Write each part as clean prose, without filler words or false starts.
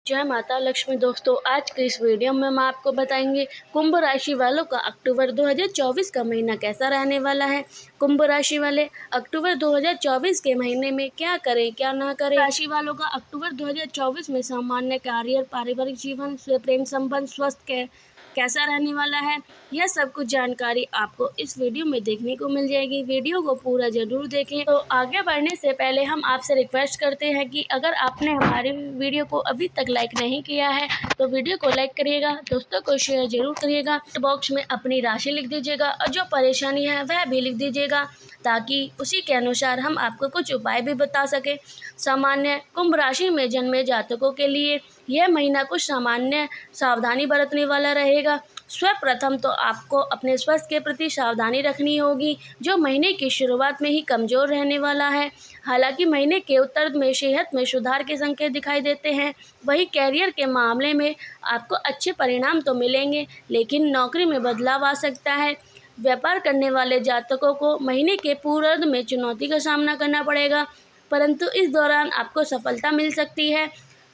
जय माता लक्ष्मी। दोस्तों, आज के इस वीडियो में हम आपको बताएंगे कुंभ राशि वालों का अक्टूबर 2024 का महीना कैसा रहने वाला है। कुंभ राशि वाले अक्टूबर 2024 के महीने में क्या करें क्या ना करें। राशि वालों का अक्टूबर 2024 में सामान्य कार्य, पारिवारिक जीवन, प्रेम संबंध, स्वास्थ्य कैसा रहने वाला है, यह सब कुछ जानकारी आपको इस वीडियो में देखने को मिल जाएगी। वीडियो को पूरा जरूर देखें। तो आगे बढ़ने से पहले हम आपसे रिक्वेस्ट करते हैं कि अगर आपने हमारे वीडियो को अभी तक लाइक नहीं किया है तो वीडियो को लाइक करिएगा, दोस्तों को शेयर जरूर करिएगा। बॉक्स में अपनी राशि लिख दीजिएगा और जो परेशानी है वह भी लिख दीजिएगा, ताकि उसी के अनुसार हम आपको कुछ उपाय भी बता सकें। सामान्य कुंभ राशि में जन्मे जातकों के लिए यह महीना कुछ सामान्य सावधानी बरतने वाला रहेगा। सर्वप्रथम तो आपको अपने स्वास्थ्य के प्रति सावधानी रखनी होगी, जो महीने की शुरुआत में ही कमज़ोर रहने वाला है। हालांकि महीने के उत्तरार्ध में सेहत में सुधार के संकेत दिखाई देते हैं। वहीं कैरियर के मामले में आपको अच्छे परिणाम तो मिलेंगे, लेकिन नौकरी में बदलाव आ सकता है। व्यापार करने वाले जातकों को महीने के पूर्वार्ध में चुनौती का सामना करना पड़ेगा, परंतु इस दौरान आपको सफलता मिल सकती है।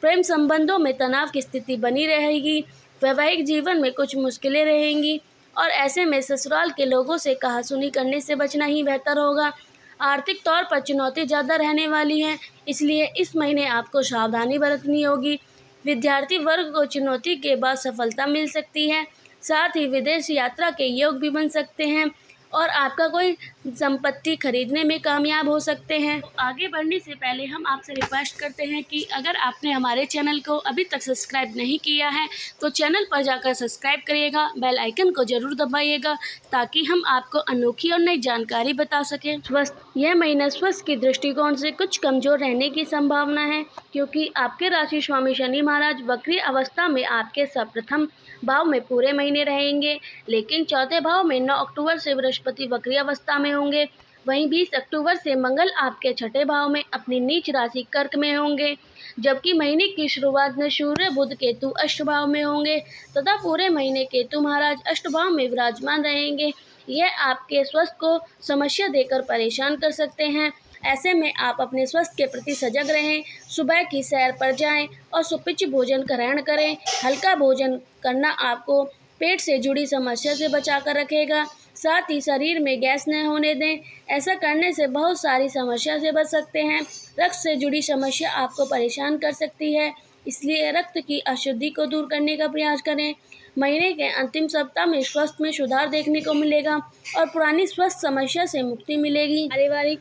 प्रेम संबंधों में तनाव की स्थिति बनी रहेगी। वैवाहिक जीवन में कुछ मुश्किलें रहेंगी और ऐसे में ससुराल के लोगों से कहासुनी करने से बचना ही बेहतर होगा। आर्थिक तौर पर चुनौती ज़्यादा रहने वाली है, इसलिए इस महीने आपको सावधानी बरतनी होगी। विद्यार्थी वर्ग को चुनौती के बाद सफलता मिल सकती है। साथ ही विदेश यात्रा के योग भी बन सकते हैं और आपका कोई संपत्ति खरीदने में कामयाब हो सकते हैं। आगे बढ़ने से पहले हम आपसे रिक्वेस्ट करते हैं कि अगर आपने हमारे चैनल को अभी तक सब्सक्राइब नहीं किया है तो चैनल पर जाकर सब्सक्राइब करिएगा, बेल आइकन को जरूर दबाइएगा, ताकि हम आपको अनोखी और नई जानकारी बता सकें। स्वास्थ्य, यह महीना स्वास्थ्य की दृष्टिकोण से कुछ कमजोर रहने की संभावना है, क्योंकि आपके राशि स्वामी शनि महाराज वक्री अवस्था में आपके सप्रथम भाव में पूरे महीने रहेंगे, लेकिन चौथे भाव में 9 अक्टूबर से बृहस्पति वक्री अवस्था में होंगे। वहीं 20 अक्टूबर से मंगल आपके छठे भाव में अपनी नीच राशि कर्क में होंगे, जबकि महीने की शुरुआत में सूर्य बुध केतु अष्ट भाव में होंगे तथा पूरे महीने केतु महाराज अष्ट भाव में विराजमान रहेंगे। यह आपके स्वास्थ्य को समस्या देकर परेशान कर सकते हैं। ऐसे में आप अपने स्वास्थ्य के प्रति सजग रहें। सुबह की सैर पर जाएं और सुपिच्च भोजन ग्रहण करें। हल्का भोजन करना आपको पेट से जुड़ी समस्या से बचाकर रखेगा। साथ ही शरीर में गैस न होने दें। ऐसा करने से बहुत सारी समस्या से बच सकते हैं। रक्त से जुड़ी समस्या आपको परेशान कर सकती है, इसलिए रक्त की अशुद्धि को दूर करने का प्रयास करें। महीने के अंतिम सप्ताह में स्वास्थ्य में सुधार देखने को मिलेगा और पुरानी स्वास्थ्य समस्या से मुक्ति मिलेगी।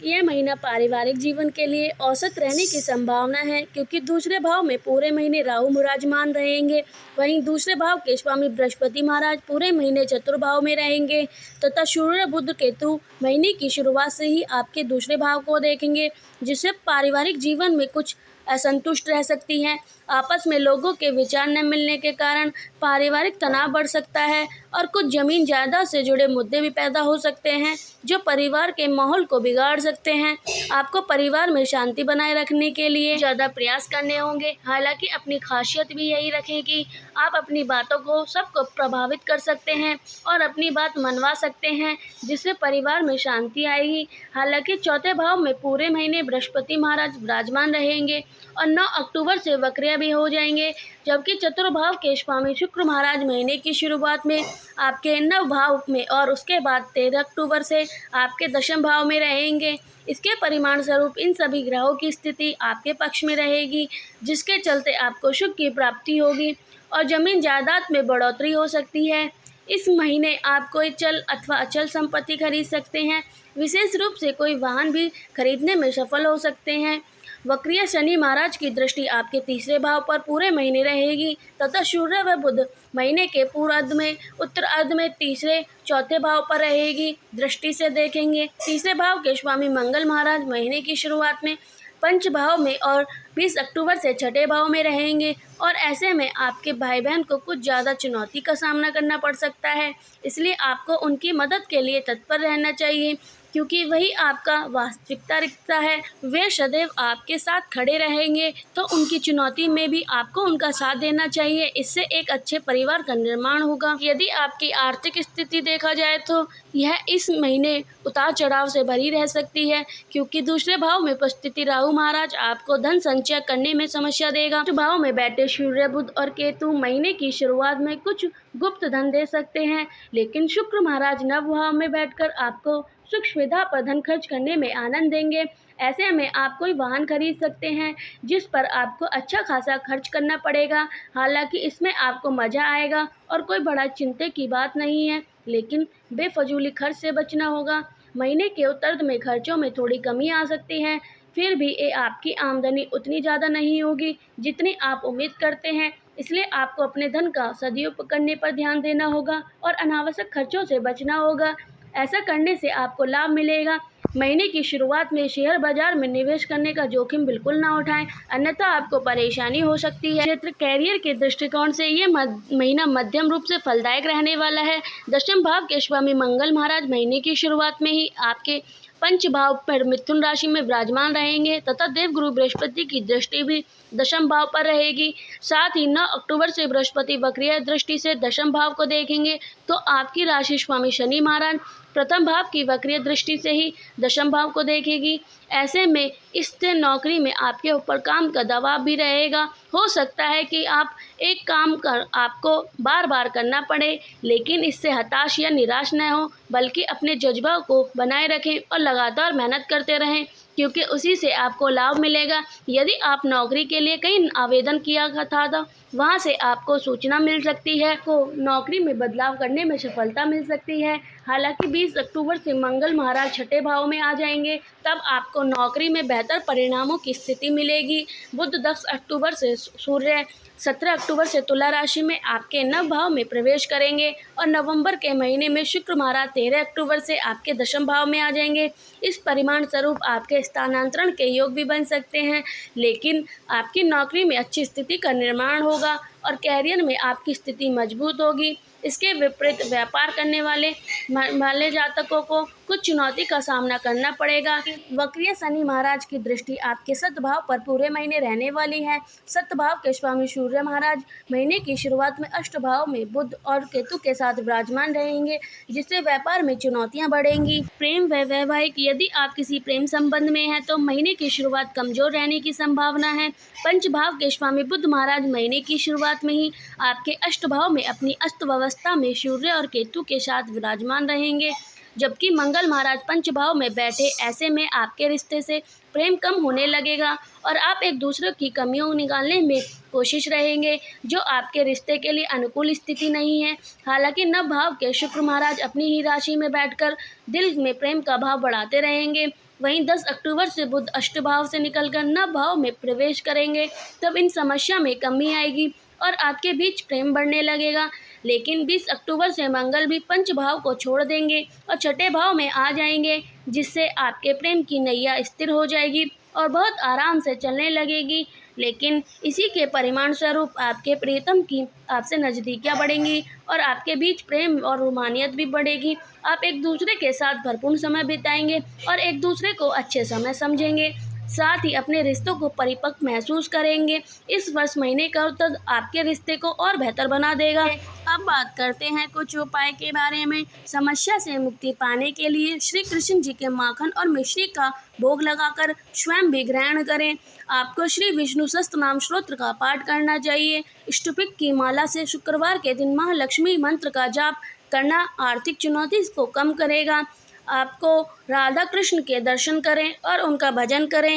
यह महीना पारिवारिक जीवन के लिए औसत रहने की संभावना है, क्योंकि दूसरे भाव में पूरे महीने राहु विराजमान रहेंगे। वहीं दूसरे भाव के स्वामी बृहस्पति महाराज पूरे महीने चतुर्भाव में रहेंगे तथा सूर्य बुध केतु महीने की शुरुआत से ही आपके दूसरे भाव को देखेंगे, जिससे पारिवारिक जीवन में कुछ असंतुष्ट रह सकती हैं। आपस में लोगों के विचार न मिलने के कारण पारिवारिक तनाव बढ़ सकता है और कुछ जमीन जायदाद से जुड़े मुद्दे भी पैदा हो सकते हैं, जो परिवार के माहौल को बिगाड़ सकते हैं। आपको परिवार में शांति बनाए रखने के लिए ज़्यादा प्रयास करने होंगे। हालांकि अपनी खासियत भी यही रखें कि आप अपनी बातों को सबको प्रभावित कर सकते हैं और अपनी बात मनवा सकते हैं, जिससे परिवार में शांति आएगी। हालांकि चौथे भाव में पूरे महीने बृहस्पति महाराज विराजमान रहेंगे और 9 अक्टूबर से वक्रिय भी हो जाएंगे, जबकि चतुर्भाव के स्वामी शुक्र महाराज महीने की शुरुआत में आपके 9 भाव में और उसके बाद 13 अक्टूबर से आपके दशम भाव में रहेंगे। इसके परिणाम स्वरूप इन सभी ग्रहों की स्थिति आपके पक्ष में रहेगी, जिसके चलते आपको सुख की प्राप्ति होगी और जमीन जायदाद में बढ़ोतरी हो सकती है। इस महीने आप कोई चल अथवा अचल संपत्ति खरीद सकते हैं। विशेष रूप से कोई वाहन भी खरीदने में सफल हो सकते हैं। वक्रीय शनि महाराज की दृष्टि आपके तीसरे भाव पर पूरे महीने रहेगी तथा सूर्य व बुध महीने के पूर्वार्ध में, उत्तरार्ध में तीसरे चौथे भाव पर रहेगी। दृष्टि से देखेंगे तीसरे भाव के स्वामी मंगल महाराज महीने की शुरुआत में पंच भाव में और 20 अक्टूबर से छठे भाव में रहेंगे और ऐसे में आपके भाई बहन को कुछ ज़्यादा चुनौती का सामना करना पड़ सकता है, इसलिए आपको उनकी मदद के लिए तत्पर रहना चाहिए। क्योंकि वही आपका वास्तविकता रिश्ता है। वे सदैव आपके साथ खड़े रहेंगे, तो उनकी चुनौती में भी आपको उनका साथ देना चाहिए। इससे एक अच्छे परिवार का निर्माण होगा। यदि आपकी आर्थिक स्थिति देखा जाए तो यह इस महीने उतार चढ़ाव से भरी रह सकती है, क्योंकि दूसरे भाव में उपस्थिति राहु महाराज आपको धन संचय करने में समस्या देगा। भाव में बैठे सूर्य, बुध और केतु महीने की शुरुआत में कुछ गुप्त धन दे सकते हैं, लेकिन शुक्र महाराज नव भाव में बैठकर आपको सुख सुविधा पर धन खर्च करने में आनंद देंगे। ऐसे में आप कोई वाहन खरीद सकते हैं, जिस पर आपको अच्छा खासा खर्च करना पड़ेगा। हालांकि इसमें आपको मज़ा आएगा और कोई बड़ा चिंता की बात नहीं है, लेकिन बेफजूली खर्च से बचना होगा। महीने के उत्तरार्ध में खर्चों में थोड़ी कमी आ सकती है, फिर भी ये आपकी आमदनी उतनी ज़्यादा नहीं होगी जितनी आप उम्मीद करते हैं। इसलिए आपको अपने धन का सदुपयोग करने पर ध्यान देना होगा और अनावश्यक खर्चों से बचना होगा। ऐसा करने से आपको लाभ मिलेगा। महीने की शुरुआत में शेयर बाजार में निवेश करने का जोखिम बिल्कुल ना उठाएं, अन्यथा आपको परेशानी हो सकती है। क्षेत्र कैरियर के दृष्टिकोण से ये महीना मध्यम रूप से फलदायक रहने वाला है। दशम भाव के स्वामी मंगल महाराज महीने की शुरुआत में ही आपके पंच भाव पर मिथुन राशि में विराजमान रहेंगे तथा देवगुरु बृहस्पति की दृष्टि भी दशम भाव पर रहेगी। साथ ही 9 अक्टूबर से बृहस्पति वक्रीय दृष्टि से दशम भाव को देखेंगे, तो आपकी राशि स्वामी शनि महाराज प्रथम भाव की वक्रीय दृष्टि से ही दशम भाव को देखेगी। ऐसे में इससे नौकरी में आपके ऊपर काम का दबाव भी रहेगा। हो सकता है कि आप एक काम कर आपको बार बार करना पड़े, लेकिन इससे हताश या निराश न हो, बल्कि अपने जज्बा को बनाए रखें और लगातार मेहनत करते रहें, क्योंकि उसी से आपको लाभ मिलेगा। यदि आप नौकरी के लिए कहीं आवेदन किया था तो वहाँ से आपको सूचना मिल सकती है, को नौकरी में बदलाव करने में सफलता मिल सकती है। हालांकि 20 अक्टूबर से मंगल महाराज छठे भाव में आ जाएंगे, तब आपको नौकरी में बेहतर परिणामों की स्थिति मिलेगी। बुध 10 अक्टूबर से सूर्य 17 अक्टूबर से तुला राशि में आपके नव भाव में प्रवेश करेंगे और नवंबर के महीने में शुक्र महाराज 13 अक्टूबर से आपके दशम भाव में आ जाएंगे। इस परिमाण स्वरूप आपके स्थानांतरण के योग भी बन सकते हैं, लेकिन आपकी नौकरी में अच्छी स्थिति का निर्माण होगा और कैरियर में आपकी स्थिति मजबूत होगी। इसके विपरीत व्यापार करने वाले जातकों को कुछ चुनौती का सामना करना पड़ेगा। वक्रीय शनि महाराज की दृष्टि आपके सद्भाव पर पूरे महीने रहने वाली है। सद्भाव के स्वामी सूर्य महाराज महीने की शुरुआत में अष्टभाव में बुध और केतु के साथ विराजमान रहेंगे, जिससे व्यापार में चुनौतियां बढ़ेंगी। प्रेम व वैवाहिक, यदि आप किसी प्रेम संबंध में हैं तो महीने की शुरुआत कमजोर रहने की संभावना है। पंच भाव के स्वामी बुध महाराज महीने की शुरुआत में ही आपके अष्टभाव में अपनी अस्त अवस्था में सूर्य और केतु के साथ विराजमान रहेंगे, जबकि मंगल महाराज पंच भाव में बैठे। ऐसे में आपके रिश्ते से प्रेम कम होने लगेगा और आप एक दूसरे की कमियों निकालने में कोशिश रहेंगे, जो आपके रिश्ते के लिए अनुकूल स्थिति नहीं है। हालांकि नव भाव के शुक्र महाराज अपनी ही राशि में बैठकर दिल में प्रेम का भाव बढ़ाते रहेंगे। वहीं 10 अक्टूबर से बुध अष्टभाव से निकलकर नव भाव में प्रवेश करेंगे, तब इन समस्या में कमी आएगी और आपके बीच प्रेम बढ़ने लगेगा। लेकिन 20 अक्टूबर से मंगल भी पंच भाव को छोड़ देंगे और छठे भाव में आ जाएंगे, जिससे आपके प्रेम की नैया स्थिर हो जाएगी और बहुत आराम से चलने लगेगी। लेकिन इसी के परिणाम स्वरूप आपके प्रियतम की आपसे नज़दीकियाँ बढ़ेंगी और आपके बीच प्रेम और रोमानियत भी बढ़ेगी। आप एक दूसरे के साथ भरपूर समय बिताएंगे और एक दूसरे को अच्छे समय समझेंगे, साथ ही अपने रिश्तों को परिपक्व महसूस करेंगे। इस वर्ष महीने का उत्तर आपके रिश्ते को और बेहतर बना देगा। अब बात करते हैं कुछ उपाय के बारे में। समस्या से मुक्ति पाने के लिए श्री कृष्ण जी के माखन और मिश्री का भोग लगाकर स्वयं भी ग्रहण करें। आपको श्री विष्णु सहस्त्रनाम स्तोत्र का पाठ करना चाहिए। इष्टपिक की माला से शुक्रवार के दिन महालक्ष्मी मंत्र का जाप करना आर्थिक चुनौती को कम करेगा। आपको राधा कृष्ण के दर्शन करें और उनका भजन करें।